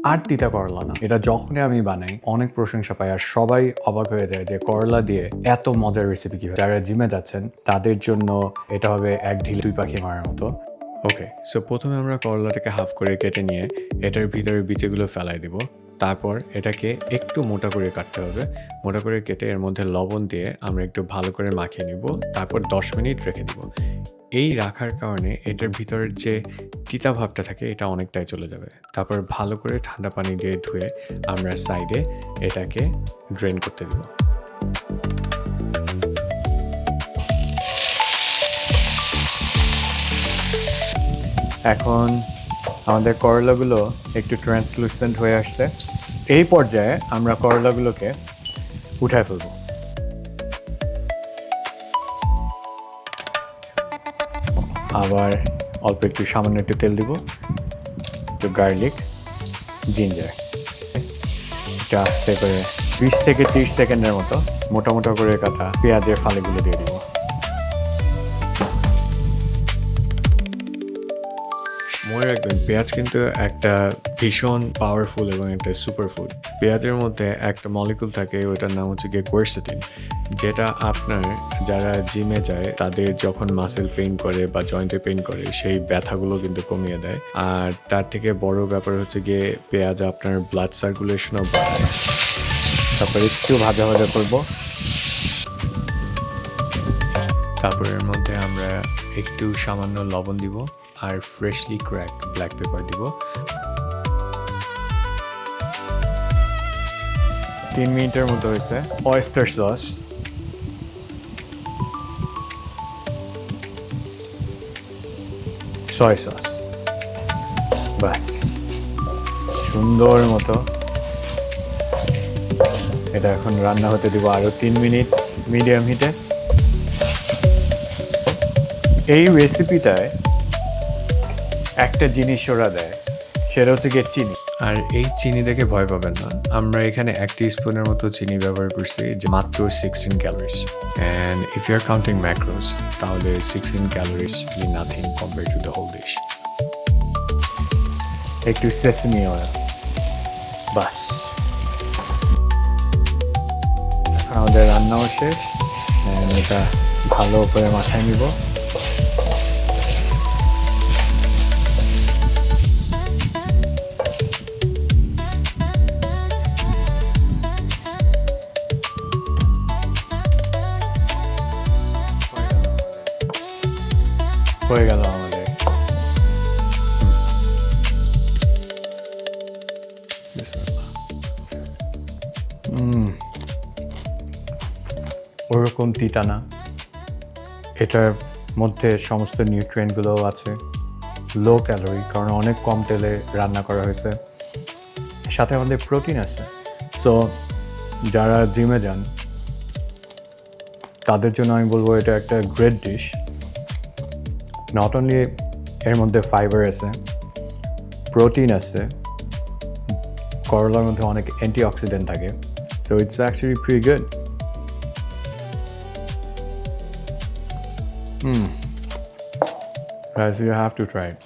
আর তিতা করলা না। এটা যখনই আমি বানাই অনেক প্রশংসা পাই আর সবাই অবাক হয়ে যায় যে করলা দিয়ে এত মজার রেসিপি কিভাবে। যারা জিমে যাচ্ছেন তাদের জন্য এটা হবে এক ঢিলে দুই পাখি মারার মতো। ওকে, সো প্রথমে আমরা করলাটাকে হাফ করে কেটে নিয়ে এটার ভিতরে বীজগুলো ফেলাই দেব। তারপর এটাকে একটু মোটা করে কাটতে হবে। মোটা করে কেটে এর মধ্যে লবণ দিয়ে আমরা একটু ভালো করে মাখিয়ে নিব। তারপর 10 মিনিট রেখে দিব। এই রাখার কারণে এটার ভিতরের যে তিতা ভাবটা থাকে এটা অনেকটাই চলে যাবে। তারপর ভালো করে ঠান্ডা পানি দিয়ে ধুয়ে আমরা সাইডে এটাকে ড্রেন করতে দেব। এখন আমাদের করলাগুলো একটু ট্রান্সলুসেন্ট হয়ে আসছে। এই পর্যায়ে আমরা করলাগুলোকে উঠায় ফেলব। আবার অল্প একটু সামান্য একটু তেল দিব, একটু গার্লিক, জিঞ্জার, এটা আস্তে করে 20 থেকে 30 সেকেন্ডের মতো মোটা মোটা করে কাটা পেঁয়াজের ফালিগুলো দিয়ে দিব। মনে রাখবেন পেঁয়াজ কিন্তু একটা ভীষণ পাওয়ারফুল এবং একটা সুপার ফুড। পেঁয়াজের মধ্যে একটা মলিকুল থাকে, ওটার নাম হচ্ছে গিয়ে কোয়ারসেটিন, যেটা আপনার যারা জিমে যায় তাদের যখন মাসেল পেইন করে বা জয়েন্টে পেইন করে সেই ব্যথাগুলো কিন্তু কমিয়ে দেয়। আর তার থেকে বড় ব্যাপার হচ্ছে গিয়ে পেঁয়াজ আপনার ব্লাড সার্কুলেশনও বাড়ায়। তারপর একটু ভাজা ভাজা করবো। তারপর এর মধ্যে আমরা একটু সামান্য লবণ দিব আর ফ্রেশলি ক্র্যাকড ব্ল্যাক পেপার দিব। 3 মিনিটের মতো হয়েছে। অয়েস্টার সস, সয় সস, বাস সুন্দর মতো এটা এখন রান্না হতে দিব আরো 3 মিনিট মিডিয়াম হিটে। এই রেসিপিটায় একটা জিনিস ওরা দেয়, সেটা হচ্ছে গিয়ে চিনি। আর এই চিনি দেখে ভয় পাবেন না, আমরা এখানে 1 টিস্পুনের মতো চিনি ব্যবহার করছি, যে মাত্র 16 calories. And if you are counting macros তাহলে 16 calories is nothing compare to the whole dish. একটু সেসমি অয়েল, বাস আমাদের রান্নাও শেষ। এটা ভালো করে মাথায় নিব। হয়ে গেল আমাদের। ওরকম তিতা না, এটার মধ্যে সমস্ত নিউট্রিয়েন্টগুলোও আছে, লো ক্যালোরি কারণ অনেক কম তেলে রান্না করা হয়েছে, সাথে আমাদের প্রোটিন আছে। সো যারা জিমে যান তাদের জন্য আমি বলবো এটা একটা গ্রেট ডিশ। নট অনলি এর মধ্যে ফাইবার আছে, প্রোটিন আছে, করলার মধ্যে অনেক অ্যান্টিঅক্সিডেন্ট থাকে, so it's actually pretty good. Guys, you have to try it.